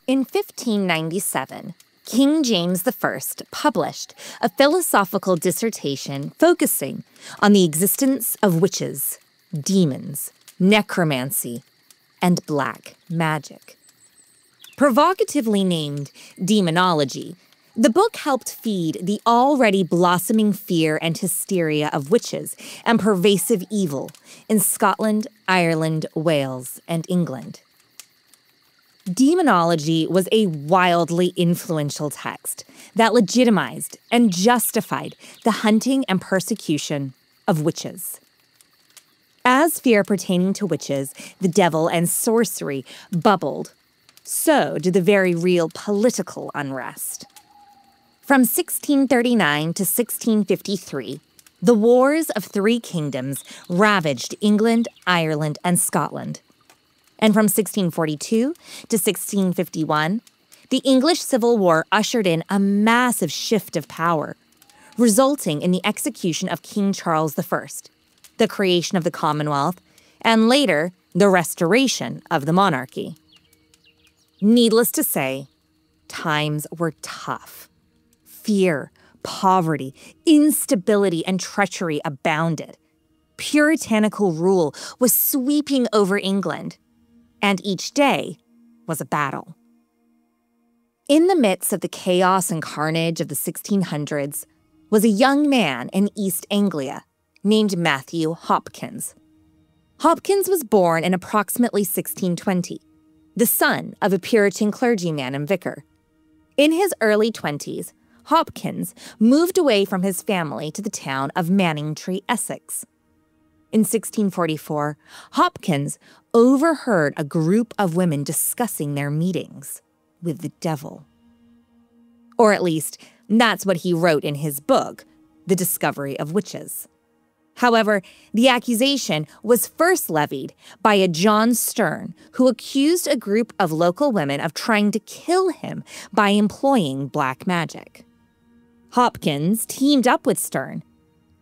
In 1597, King James I published a philosophical dissertation focusing on the existence of witches, demons, necromancy, and black magic. Provocatively named Demonology, the book helped feed the already blossoming fear and hysteria of witches and pervasive evil in Scotland, Ireland, Wales, and England. Demonology was a wildly influential text that legitimized and justified the hunting and persecution of witches. As fear pertaining to witches, the devil, and sorcery bubbled, so did the very real political unrest. From 1639 to 1653, the Wars of Three Kingdoms ravaged England, Ireland, and Scotland. And from 1642 to 1651, the English Civil War ushered in a massive shift of power, resulting in the execution of King Charles I, the creation of the Commonwealth, and later, the restoration of the monarchy. Needless to say, times were tough. Fear, poverty, instability, and treachery abounded. Puritanical rule was sweeping over England, and each day was a battle. In the midst of the chaos and carnage of the 1600s was a young man in East Anglia named Matthew Hopkins. Hopkins was born in approximately 1620, the son of a Puritan clergyman and vicar. In his early 20s, Hopkins moved away from his family to the town of Manningtree, Essex. In 1644, Hopkins overheard a group of women discussing their meetings with the devil. Or at least, that's what he wrote in his book, The Discovery of Witches. However, the accusation was first levied by a John Stern, who accused a group of local women of trying to kill him by employing black magic. Hopkins teamed up with Stern,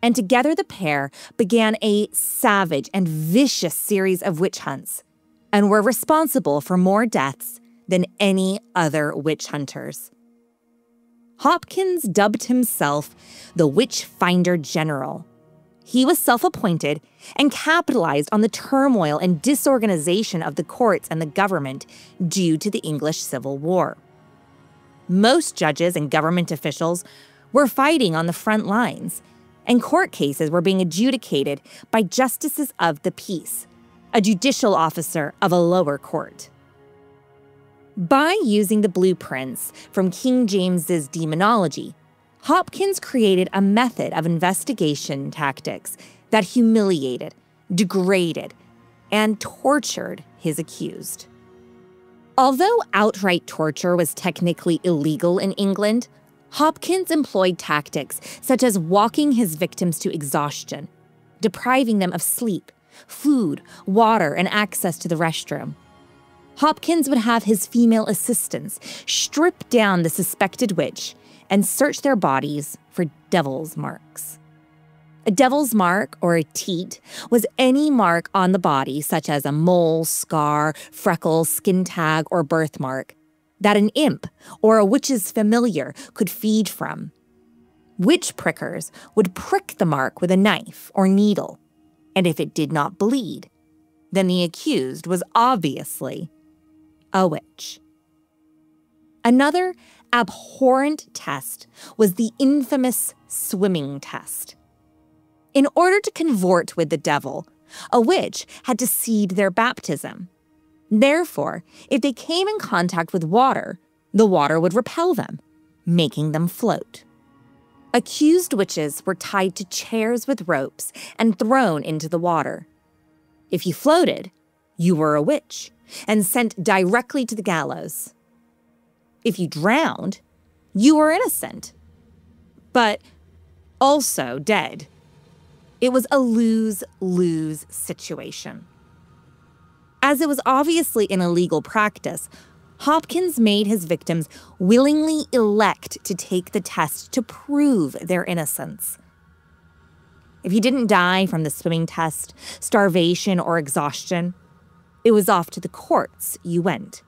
and together the pair began a savage and vicious series of witch hunts, and were responsible for more deaths than any other witch hunters. Hopkins dubbed himself the Witch Finder General. He was self-appointed and capitalized on the turmoil and disorganization of the courts and the government due to the English Civil War. Most judges and government officials were fighting on the front lines, and court cases were being adjudicated by justices of the peace, a judicial officer of a lower court. By using the blueprints from King James's demonology, Hopkins created a method of investigation tactics that humiliated, degraded, and tortured his accused. Although outright torture was technically illegal in England, Hopkins employed tactics such as walking his victims to exhaustion, depriving them of sleep, food, water, and access to the restroom. Hopkins would have his female assistants strip down the suspected witch and search their bodies for devil's marks. A devil's mark, or a teat, was any mark on the body, such as a mole, scar, freckle, skin tag, or birthmark, that an imp or a witch's familiar could feed from. Witch prickers would prick the mark with a knife or needle, and if it did not bleed, then the accused was obviously a witch. Another abhorrent test was the infamous swimming test. In order to convert with the devil, a witch had to seed their baptism. Therefore, if they came in contact with water, the water would repel them, making them float. Accused witches were tied to chairs with ropes and thrown into the water. If you floated, you were a witch and sent directly to the gallows. If you drowned, you were innocent, but also dead. It was a lose-lose situation. As it was obviously an illegal practice, Hopkins made his victims willingly elect to take the test to prove their innocence. If you didn't die from the swimming test, starvation, or exhaustion, it was off to the courts you went.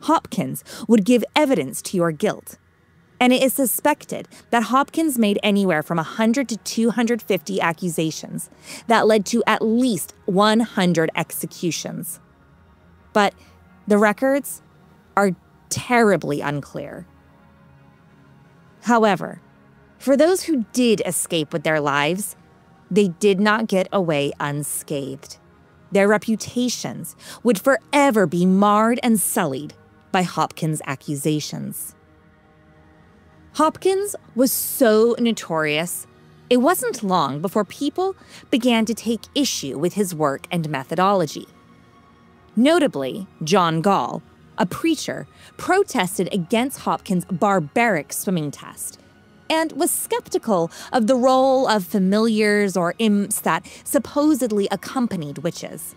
Hopkins would give evidence to your guilt. And it is suspected that Hopkins made anywhere from 100 to 250 accusations that led to at least 100 executions. But the records are terribly unclear. However, for those who did escape with their lives, they did not get away unscathed. Their reputations would forever be marred and sullied by Hopkins' accusations. Hopkins was so notorious, it wasn't long before people began to take issue with his work and methodology. Notably, John Gall, a preacher, protested against Hopkins' barbaric swimming test and was skeptical of the role of familiars or imps that supposedly accompanied witches.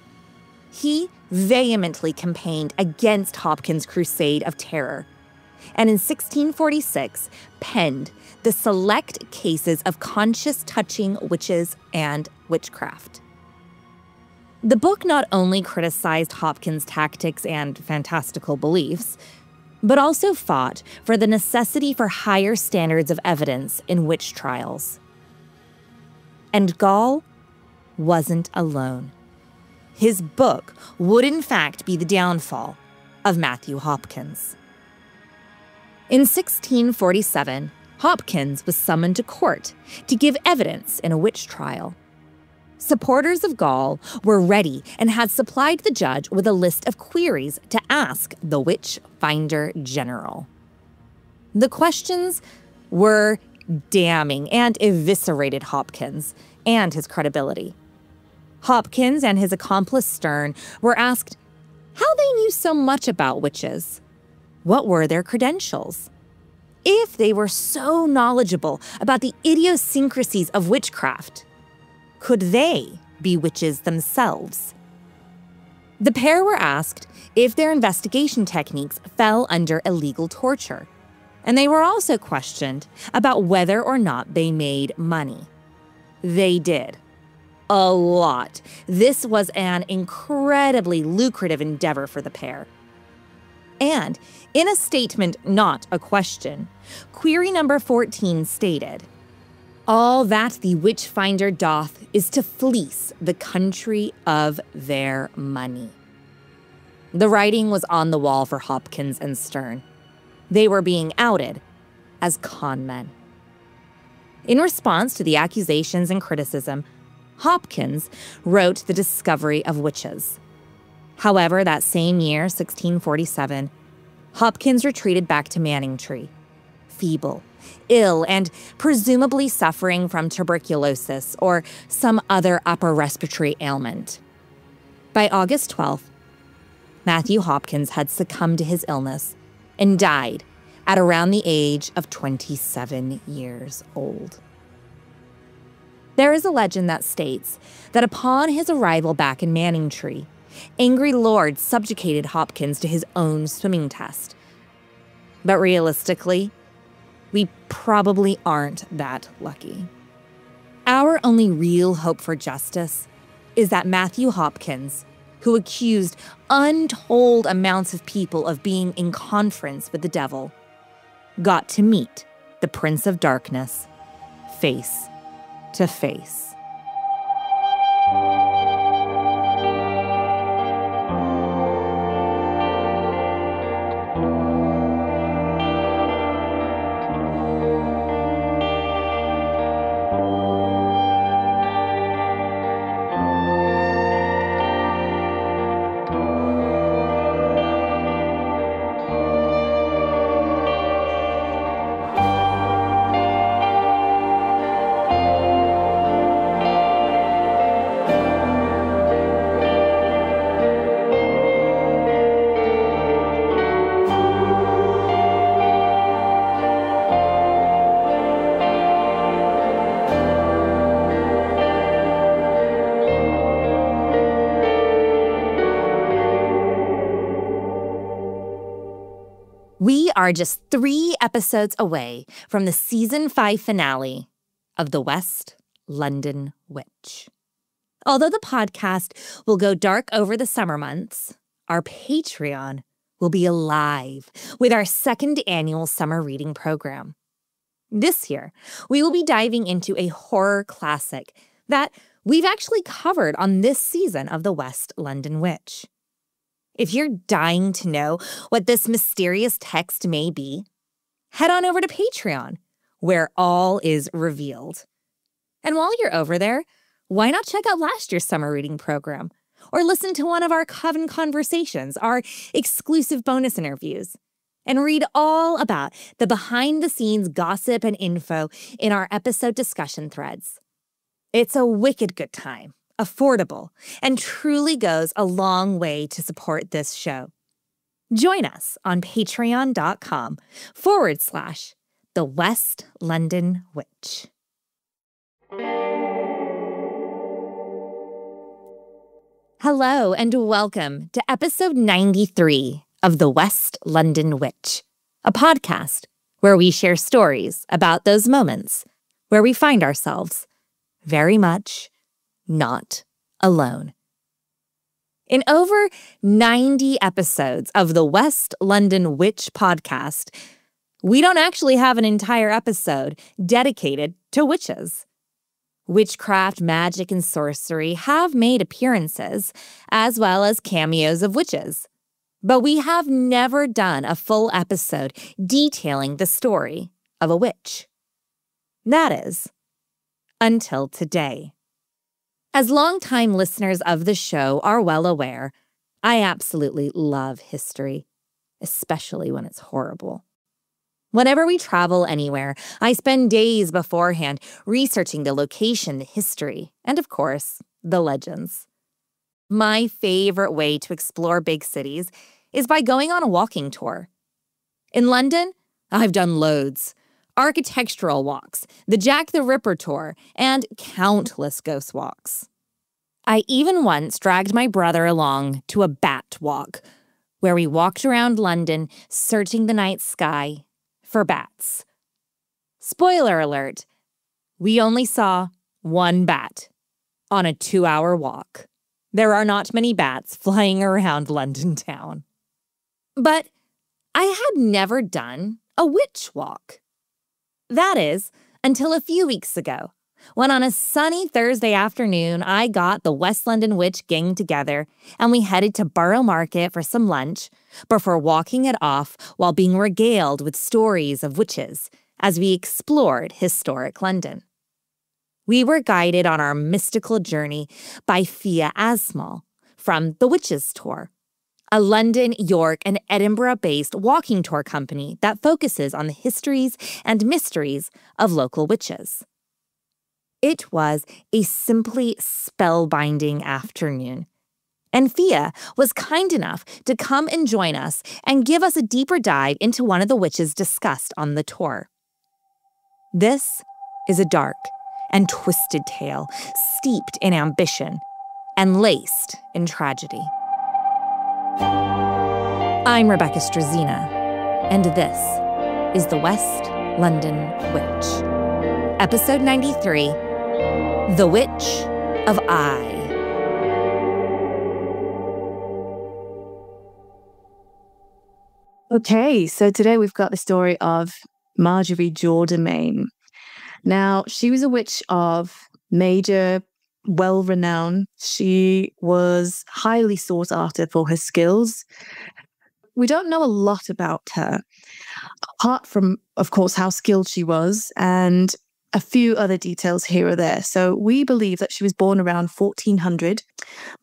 He vehemently campaigned against Hopkins' crusade of terror, and in 1646 penned the Select Cases of Conscious Touching Witches and Witchcraft. The book not only criticized Hopkins' tactics and fantastical beliefs, but also fought for the necessity for higher standards of evidence in witch trials. And Gall wasn't alone. His book would in fact be the downfall of Matthew Hopkins. In 1647, Hopkins was summoned to court to give evidence in a witch trial. Supporters of Gall were ready and had supplied the judge with a list of queries to ask the witch finder general. The questions were damning and eviscerated Hopkins and his credibility. Hopkins and his accomplice Stern were asked how they knew so much about witches. What were their credentials? If they were so knowledgeable about the idiosyncrasies of witchcraft, could they be witches themselves? The pair were asked if their investigation techniques fell under illegal torture, and they were also questioned about whether or not they made money. They did. A lot. This was an incredibly lucrative endeavor for the pair. And in a statement, not a question, query number 14 stated, "All that the witch finder doth is to fleece the country of their money." The writing was on the wall for Hopkins and Stern. They were being outed as con men. In response to the accusations and criticism, Hopkins wrote The Discovery of Witches. However, that same year, 1647, Hopkins retreated back to Manningtree, feeble, ill, and presumably suffering from tuberculosis or some other upper respiratory ailment. By August 12th, Matthew Hopkins had succumbed to his illness and died at around the age of 27 years old. There is a legend that states that upon his arrival back in Manningtree, angry lords subjugated Hopkins to his own swimming test. But realistically, we probably aren't that lucky. Our only real hope for justice is that Matthew Hopkins, who accused untold amounts of people of being in conference with the devil, got to meet the Prince of Darkness face to face. We are just 3 episodes away from the season 5 finale of The West London Witch. Although the podcast will go dark over the summer months, our Patreon will be alive with our second annual summer reading program. This year, we will be diving into a horror classic that we've actually covered on this season of The West London Witch. If you're dying to know what this mysterious text may be, head on over to Patreon, where all is revealed. And while you're over there, why not check out last year's summer reading program? Or listen to one of our Coven Conversations, our exclusive bonus interviews, and read all about the behind-the-scenes gossip and info in our episode discussion threads. It's a wicked good time, affordable, and truly goes a long way to support this show. Join us on patreon.com/The West London Witch. Hello and welcome to episode 93 of The West London Witch, a podcast where we share stories about those moments where we find ourselves very much not alone. In over 90 episodes of the West London Witch podcast, we don't actually have an entire episode dedicated to witches. Witchcraft, magic, and sorcery have made appearances, as well as cameos of witches. But we have never done a full episode detailing the story of a witch. That is, until today. As longtime listeners of the show are well aware, I absolutely love history, especially when it's horrible. Whenever we travel anywhere, I spend days beforehand researching the location, the history, and of course, the legends. My favorite way to explore big cities is by going on a walking tour. In London, I've done loads. Architectural walks, the Jack the Ripper tour, and countless ghost walks. I even once dragged my brother along to a bat walk, where we walked around London searching the night sky for bats. Spoiler alert, we only saw one bat on a 2-hour walk. There are not many bats flying around London town. But I had never done a witch walk. That is, until a few weeks ago, when on a sunny Thursday afternoon, I got the West London Witch gang together and we headed to Borough Market for some lunch before walking it off while being regaled with stories of witches as we explored historic London. We were guided on our mystical journey by Feeya from The Witches Tour, a London, York, and Edinburgh-based walking tour company that focuses on the histories and mysteries of local witches. It was a simply spellbinding afternoon, and Feeya was kind enough to come and join us and give us a deeper dive into one of the witches discussed on the tour. This is a dark and twisted tale, steeped in ambition and laced in tragedy. I'm Rebecca Strazina, and this is The West London Witch. Episode 93, The Witch of Eye. Okay, so today we've got the story of Marjorie Jourdamain. Now, she was a witch of major, well-renowned. She was highly sought after for her skills. We don't know a lot about her, apart from, of course, how skilled she was and a few other details here or there. So we believe that she was born around 1400.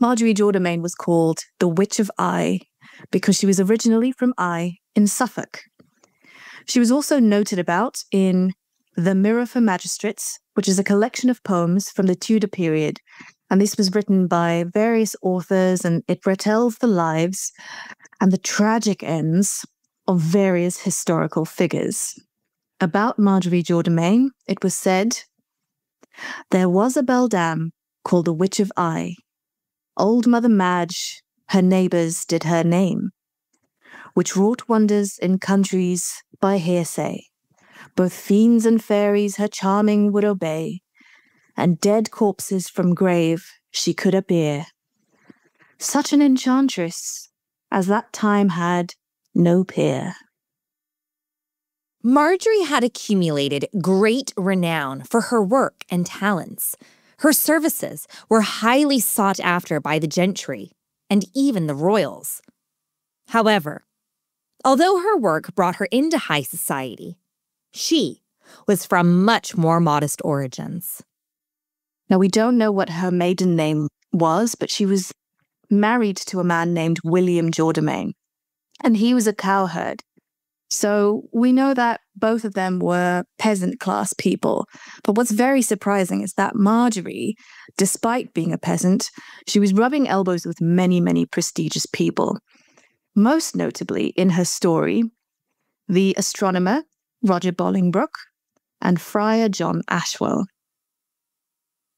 Marjorie Jourdamain was called the Witch of Eye because she was originally from Eye in Suffolk. She was also noted about in The Mirror for Magistrates, which is a collection of poems from the Tudor period. And this was written by various authors, and it retells the lives and the tragic ends of various historical figures. About Marjorie Jourdamain, it was said, "There was a beldam called the Witch of Eye. Old Mother Madge, her neighbours did her name, which wrought wonders in countries by hearsay. Both fiends and fairies her charming would obey, and dead corpses from grave she could appear. Such an enchantress as that time had no peer. Marjorie had accumulated great renown for her work and talents. Her services were highly sought after by the gentry and even the royals. However, although her work brought her into high society, she was from much more modest origins. Now, we don't know what her maiden name was, but she was married to a man named William Jourdemain, and he was a cowherd. So we know that both of them were peasant class people. But what's very surprising is that Marjorie, despite being a peasant, she was rubbing elbows with many, many prestigious people. Most notably in her story, the astronomer Roger Bolingbroke and Friar John Ashwell.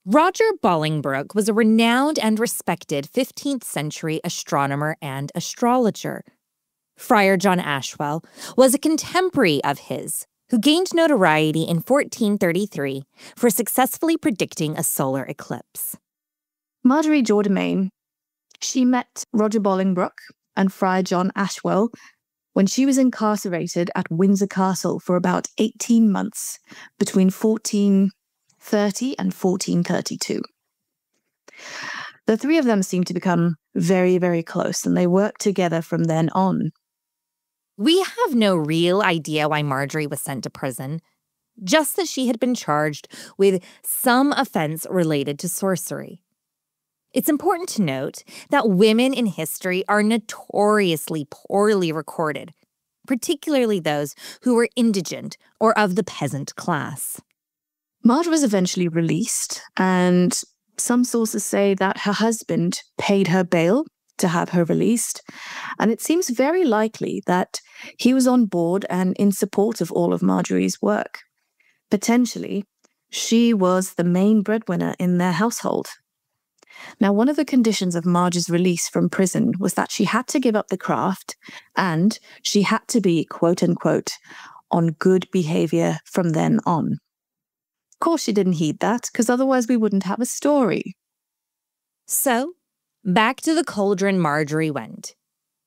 Roger Bolingbroke was a renowned and respected 15th century astronomer and astrologer. Friar John Ashwell was a contemporary of his who gained notoriety in 1433 for successfully predicting a solar eclipse. Marjorie Jourdemain, she met Roger Bolingbroke and Friar John Ashwell when she was incarcerated at Windsor Castle for about 18 months between 1430 and 1432. The three of them seemed to become very, very close, and they worked together from then on. We have no real idea why Marjorie was sent to prison, just that she had been charged with some offense related to sorcery. It's important to note that women in history are notoriously poorly recorded, particularly those who were indigent or of the peasant class. Marge was eventually released, and some sources say that her husband paid her bail to have her released, and it seems very likely that he was on board and in support of all of Marjorie's work. Potentially, she was the main breadwinner in their household. Now, one of the conditions of Marge's release from prison was that she had to give up the craft and she had to be, quote unquote, on good behavior from then on. Of course, she didn't heed that, because otherwise we wouldn't have a story. So, back to the cauldron Marjorie went.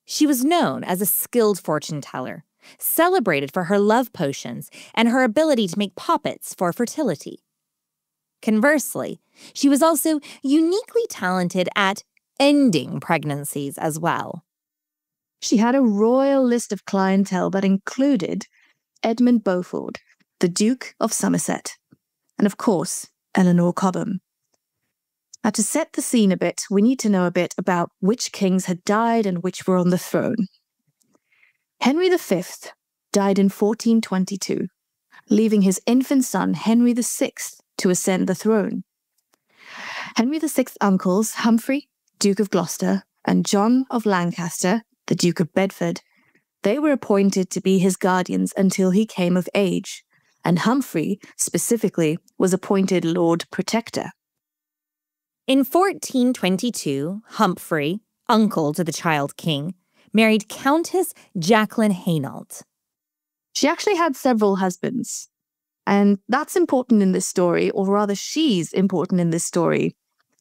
She was known as a skilled fortune teller, celebrated for her love potions and her ability to make poppets for fertility. Conversely, she was also uniquely talented at ending pregnancies as well. She had a royal list of clientele that included Edmund Beaufort, the Duke of Somerset, and of course, Eleanor Cobham. Now, to set the scene a bit, we need to know a bit about which kings had died and which were on the throne. Henry V died in 1422, leaving his infant son Henry VI to ascend the throne. Henry VI's uncles, Humphrey, Duke of Gloucester, and John of Lancaster, the Duke of Bedford, they were appointed to be his guardians until he came of age, and Humphrey, specifically, was appointed Lord Protector. In 1422, Humphrey, uncle to the child king, married Countess Jacqueline Hainault. She actually had several husbands, and that's important in this story, or rather she's important in this story,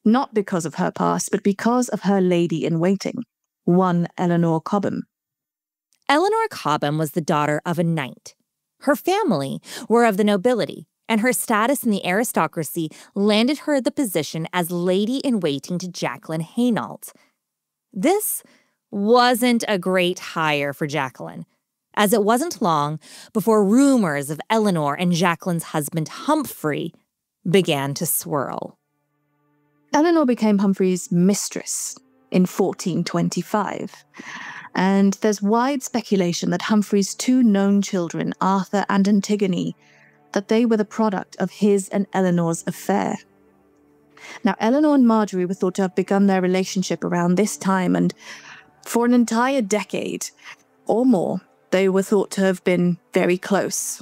not because of her past, but because of her lady-in-waiting, one Eleanor Cobham. Eleanor Cobham was the daughter of a knight. Her family were of the nobility, and her status in the aristocracy landed her the position as lady-in-waiting to Jacqueline Hainault. This wasn't a great hire for Jacqueline, as it wasn't long before rumors of Eleanor and Jacqueline's husband Humphrey began to swirl. Eleanor became Humphrey's mistress in 1425, and there's wide speculation that Humphrey's two known children, Arthur and Antigone, that they were the product of his and Eleanor's affair. Now, Eleanor and Marjorie were thought to have begun their relationship around this time, and for an entire decade or more, they were thought to have been very close.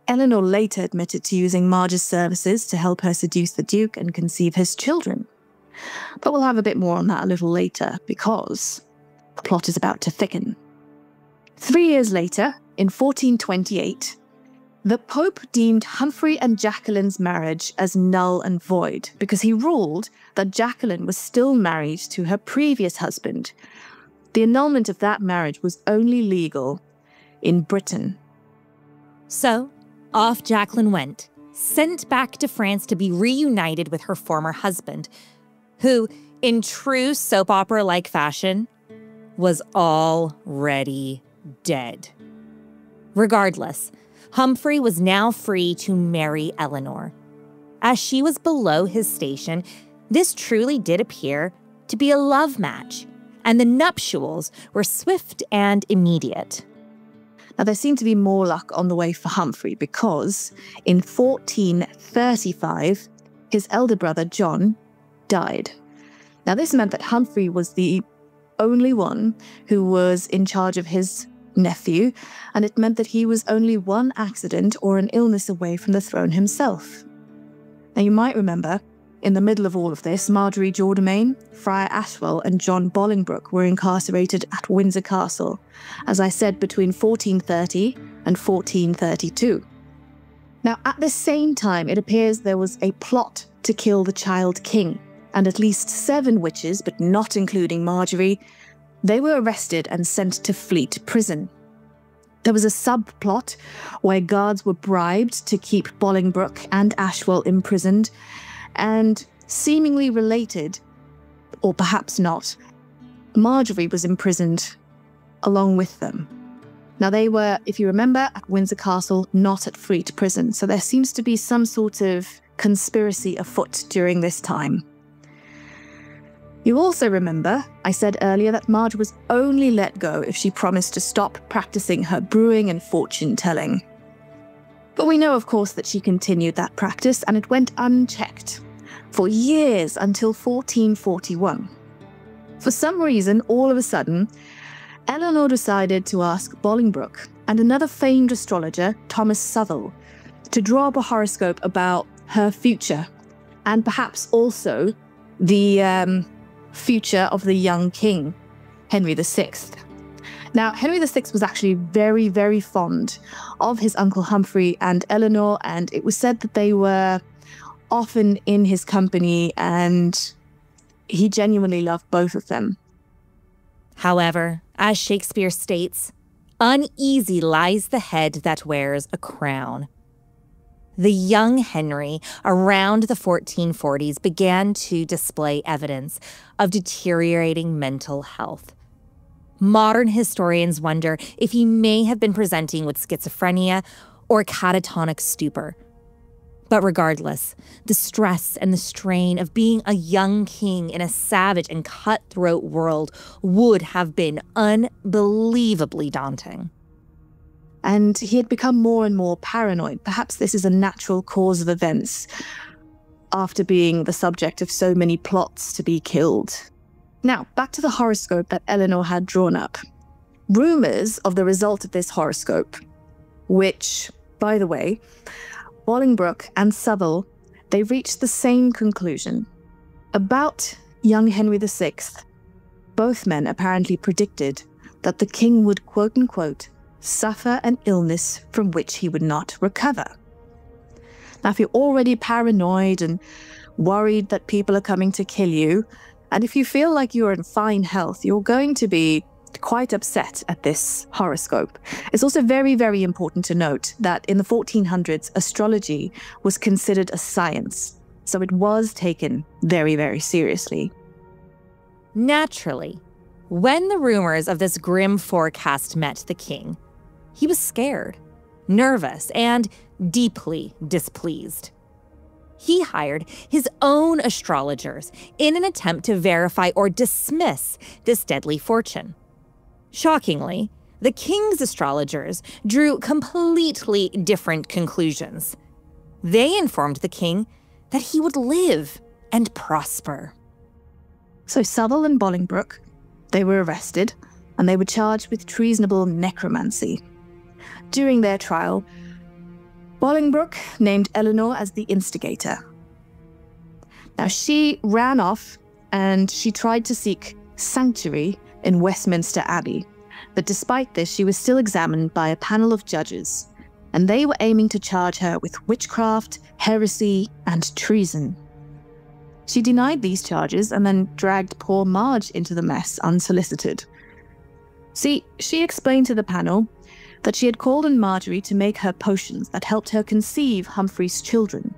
Eleanor later admitted to using Marge's services to help her seduce the Duke and conceive his children. But we'll have a bit more on that a little later, because the plot is about to thicken. 3 years later, in 1428, the Pope deemed Humphrey and Jacqueline's marriage as null and void because he ruled that Jacqueline was still married to her previous husband, The annulment of that marriage was only legal in Britain. So, off Jacqueline went, sent back to France to be reunited with her former husband, who, in true soap opera-like fashion, was already dead. Regardless, Humphrey was now free to marry Eleanor. As she was below his station, this truly did appear to be a love match, and the nuptials were swift and immediate. Now, there seemed to be more luck on the way for Humphrey because in 1435, his elder brother John died. Now, this meant that Humphrey was the only one who was in charge of his nephew, and it meant that he was only one accident or an illness away from the throne himself. Now, you might remember, in the middle of all of this, Marjorie Jordan, Friar Ashwell, and John Bolingbroke were incarcerated at Windsor Castle, as I said, between 1430 and 1432. Now, at the same time, it appears there was a plot to kill the child king, and at least 7 witches, but not including Marjorie, they were arrested and sent to Fleet prison. There was a subplot where guards were bribed to keep Bolingbroke and Ashwell imprisoned, and seemingly related, or perhaps not, Marjorie was imprisoned along with them. Now, they were, if you remember, at Windsor Castle, not at Fleet prison, so there seems to be some sort of conspiracy afoot during this time. You also remember, I said earlier that Marge was only let go if she promised to stop practicing her brewing and fortune-telling. But we know, of course, that she continued that practice, and it went unchecked for years until 1441. For some reason, all of a sudden, Eleanor decided to ask Bolingbroke and another famed astrologer, Thomas Southwell, to draw up a horoscope about her future, and perhaps also the future of the young king, Henry VI. Now, Henry VI was actually very, very fond of his uncle Humphrey and Eleanor, and it was said that they were often in his company, and he genuinely loved both of them. However, as Shakespeare states, uneasy lies the head that wears a crown. The young Henry, around the 1440s, began to display evidence of deteriorating mental health. Modern historians wonder if he may have been presenting with schizophrenia or catatonic stupor. But regardless, the stress and the strain of being a young king in a savage and cutthroat world would have been unbelievably daunting. And he had become more and more paranoid. Perhaps this is a natural cause of events after being the subject of so many plots to be killed. Now, back to the horoscope that Eleanor had drawn up. Rumours of the result of this horoscope, which, by the way, Bolingbroke and Southwell, they reached the same conclusion. About young Henry VI, both men apparently predicted that the king would, quote-unquote, suffer an illness from which he would not recover. Now, if you're already paranoid and worried that people are coming to kill you, and if you feel like you're in fine health, you're going to be quite upset at this horoscope. It's also very, very important to note that in the 1400s, astrology was considered a science, so it was taken very, very seriously. Naturally, when the rumors of this grim forecast met the king, he was scared, nervous, and deeply displeased. He hired his own astrologers in an attempt to verify or dismiss this deadly fortune. Shockingly, the king's astrologers drew completely different conclusions. They informed the king that he would live and prosper. So Southwell and Bolingbroke, they were arrested, and they were charged with treasonable necromancy. During their trial, Bolingbroke named Eleanor as the instigator. Now, she ran off and she tried to seek sanctuary in Westminster Abbey, but despite this, she was still examined by a panel of judges, and they were aiming to charge her with witchcraft, heresy, and treason. She denied these charges and then dragged poor Marge into the mess unsolicited. See, she explained to the panel that she had called on Marjorie to make her potions that helped her conceive Humphrey's children.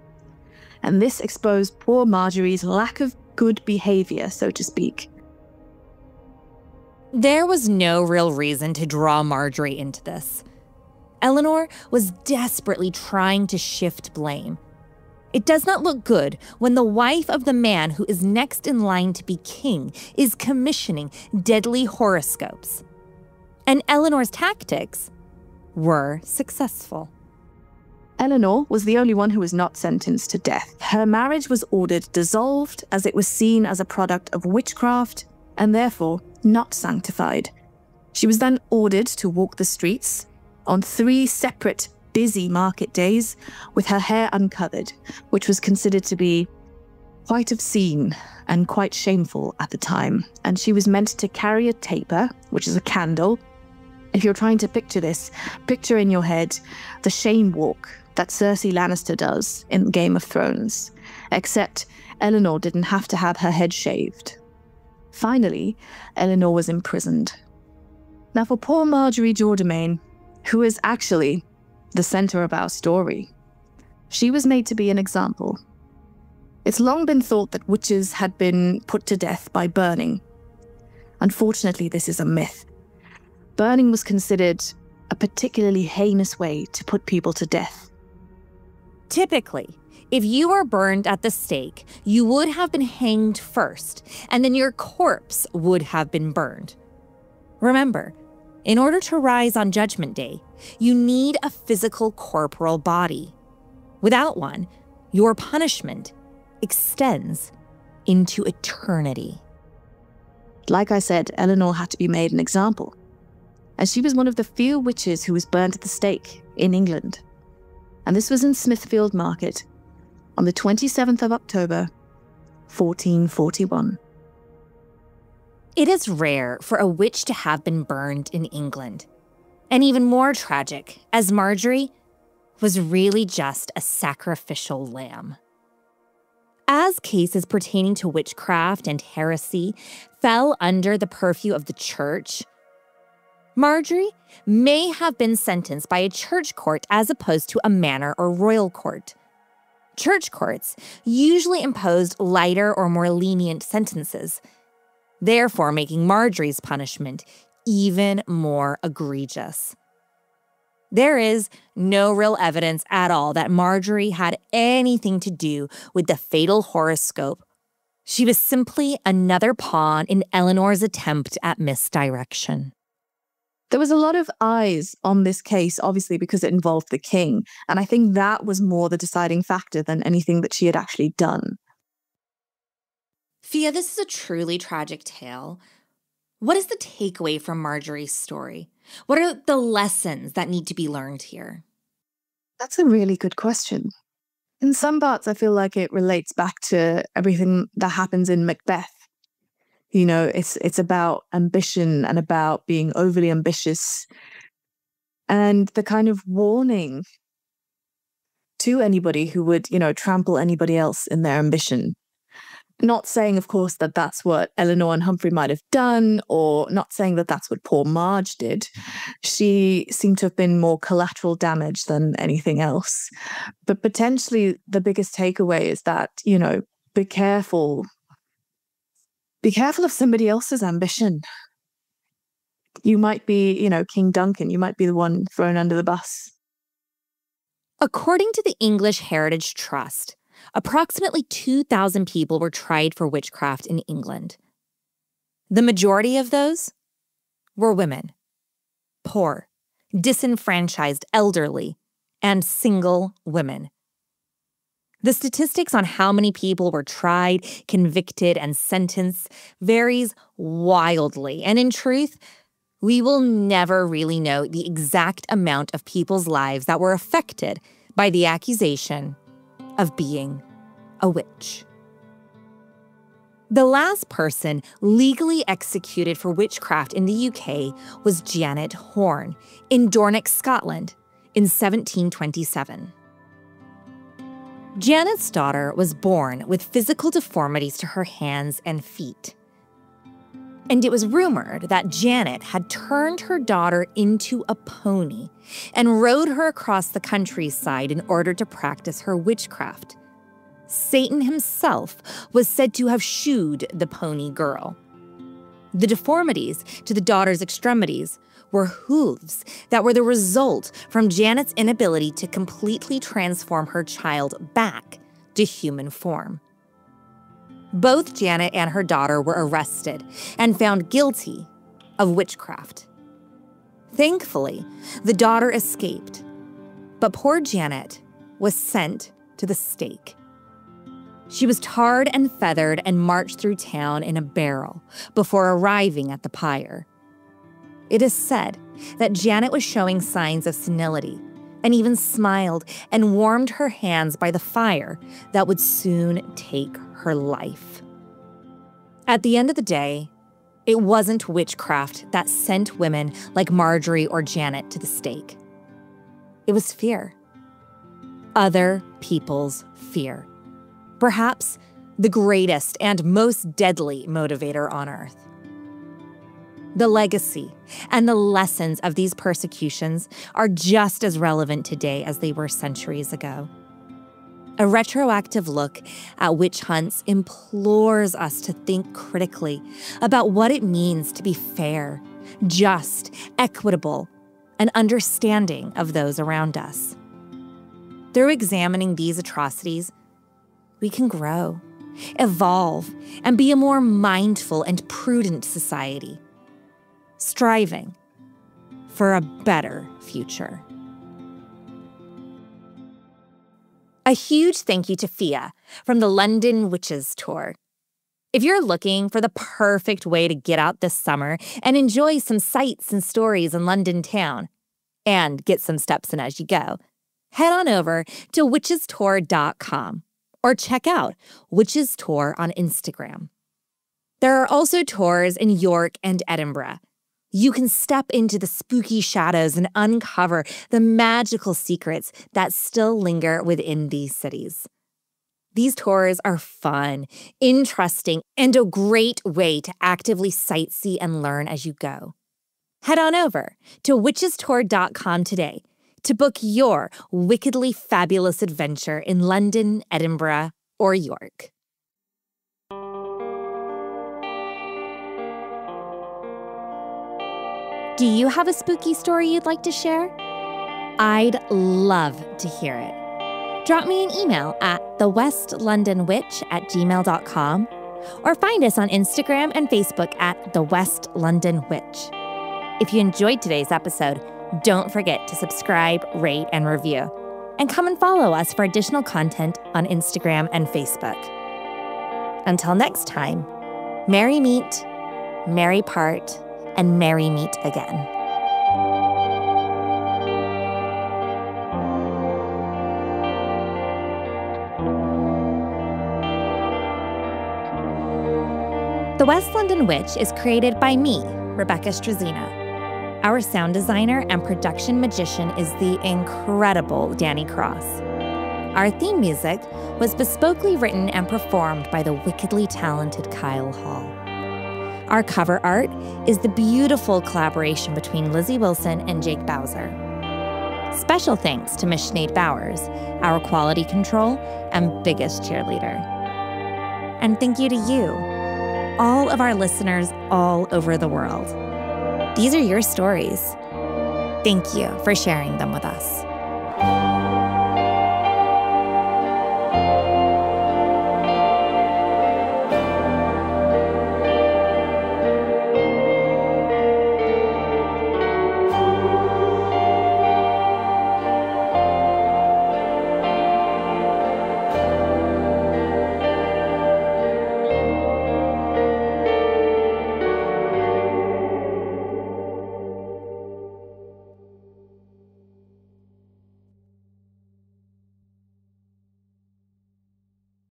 And this exposed poor Marjorie's lack of good behavior, so to speak. There was no real reason to draw Marjorie into this. Eleanor was desperately trying to shift blame. It does not look good when the wife of the man who is next in line to be king is commissioning deadly horoscopes. And Eleanor's tactics were successful. Eleanor was the only one who was not sentenced to death. Her marriage was ordered dissolved as it was seen as a product of witchcraft and therefore not sanctified. She was then ordered to walk the streets on 3 separate busy market days with her hair uncovered, which was considered to be quite obscene and quite shameful at the time. And she was meant to carry a taper, which is a candle. If you're trying to picture this, picture in your head the shame walk that Cersei Lannister does in Game of Thrones, except Eleanor didn't have to have her head shaved. Finally, Eleanor was imprisoned. Now for poor Marjorie Jourdemain, who is actually the center of our story, she was made to be an example. It's long been thought that witches had been put to death by burning. Unfortunately, this is a myth. Burning was considered a particularly heinous way to put people to death. Typically, if you were burned at the stake, you would have been hanged first, and then your corpse would have been burned. Remember, in order to rise on Judgment Day, you need a physical corporal body. Without one, your punishment extends into eternity. Like I said, Eleanor had to be made an example, as she was one of the few witches who was burned at the stake in England. And this was in Smithfield Market on the 27th of October, 1441. It is rare for a witch to have been burned in England. And even more tragic, as Marjorie was really just a sacrificial lamb. As cases pertaining to witchcraft and heresy fell under the purview of the church, Marjorie may have been sentenced by a church court as opposed to a manor or royal court. Church courts usually imposed lighter or more lenient sentences, therefore making Marjorie's punishment even more egregious. There is no real evidence at all that Marjorie had anything to do with the fatal horoscope. She was simply another pawn in Eleanor's attempt at misdirection. There was a lot of eyes on this case, obviously, because it involved the king, and I think that was more the deciding factor than anything that she had actually done. Feeya, this is a truly tragic tale. What is the takeaway from Marjorie's story? What are the lessons that need to be learned here? That's a really good question. In some parts, I feel like it relates back to everything that happens in Macbeth. You know, it's about ambition and about being overly ambitious and the kind of warning to anybody who would, trample anybody else in their ambition. Not saying, of course, that that's what Eleanor and Humphrey might have done, or not saying that that's what poor Marge did. She seemed to have been more collateral damage than anything else. But potentially the biggest takeaway is that, be careful. Be careful of somebody else's ambition. You might be, King Duncan. You might be the one thrown under the bus. According to the English Heritage Trust, approximately 2,000 people were tried for witchcraft in England. The majority of those were women, poor, disenfranchised, elderly, and single women. The statistics on how many people were tried, convicted, and sentenced varies wildly, and in truth, we will never really know the exact amount of people's lives that were affected by the accusation of being a witch. The last person legally executed for witchcraft in the UK was Janet Horne in Dornoch, Scotland, in 1727. Janet's daughter was born with physical deformities to her hands and feet. And it was rumored that Janet had turned her daughter into a pony and rode her across the countryside in order to practice her witchcraft. Satan himself was said to have shooed the pony girl. The deformities to the daughter's extremities were hooves that were the result from Janet's inability to completely transform her child back to human form. Both Janet and her daughter were arrested and found guilty of witchcraft. Thankfully, the daughter escaped, but poor Janet was sent to the stake. She was tarred and feathered and marched through town in a barrel before arriving at the pyre. It is said that Janet was showing signs of senility and even smiled and warmed her hands by the fire that would soon take her life. At the end of the day, it wasn't witchcraft that sent women like Marjorie or Janet to the stake. It was fear. Other people's fear. Perhaps the greatest and most deadly motivator on earth. The legacy and the lessons of these persecutions are just as relevant today as they were centuries ago. A retroactive look at witch hunts implores us to think critically about what it means to be fair, just, equitable, and understanding of those around us. Through examining these atrocities, we can grow, evolve, and be a more mindful and prudent society, striving for a better future. A huge thank you to Feeya from the London Witches Tour. If you're looking for the perfect way to get out this summer and enjoy some sights and stories in London town, and get some steps in as you go, head on over to witchestour.com or check out Witches Tour on Instagram. There are also tours in York and Edinburgh. You can step into the spooky shadows and uncover the magical secrets that still linger within these cities. These tours are fun, interesting, and a great way to actively sightsee and learn as you go. Head on over to witchestour.com today to book your wickedly fabulous adventure in London, Edinburgh, or York. Do you have a spooky story you'd like to share? I'd love to hear it. Drop me an email at thewestlondonwitch@gmail.com or find us on Instagram and Facebook at The West London Witch. If you enjoyed today's episode, don't forget to subscribe, rate, and review. And come and follow us for additional content on Instagram and Facebook. Until next time, merry meet, merry part, and merry meet again. The West London Witch is created by me, Rebecca Strazina. Our sound designer and production magician is the incredible Danny Cross. Our theme music was bespokely written and performed by the wickedly talented Kyle Hall. Our cover art is the beautiful collaboration between Lizzie Wilson and Jake Bowser. Special thanks to Miss Sinead Bowers, our quality control and biggest cheerleader. And thank you to you, all of our listeners all over the world. These are your stories. Thank you for sharing them with us.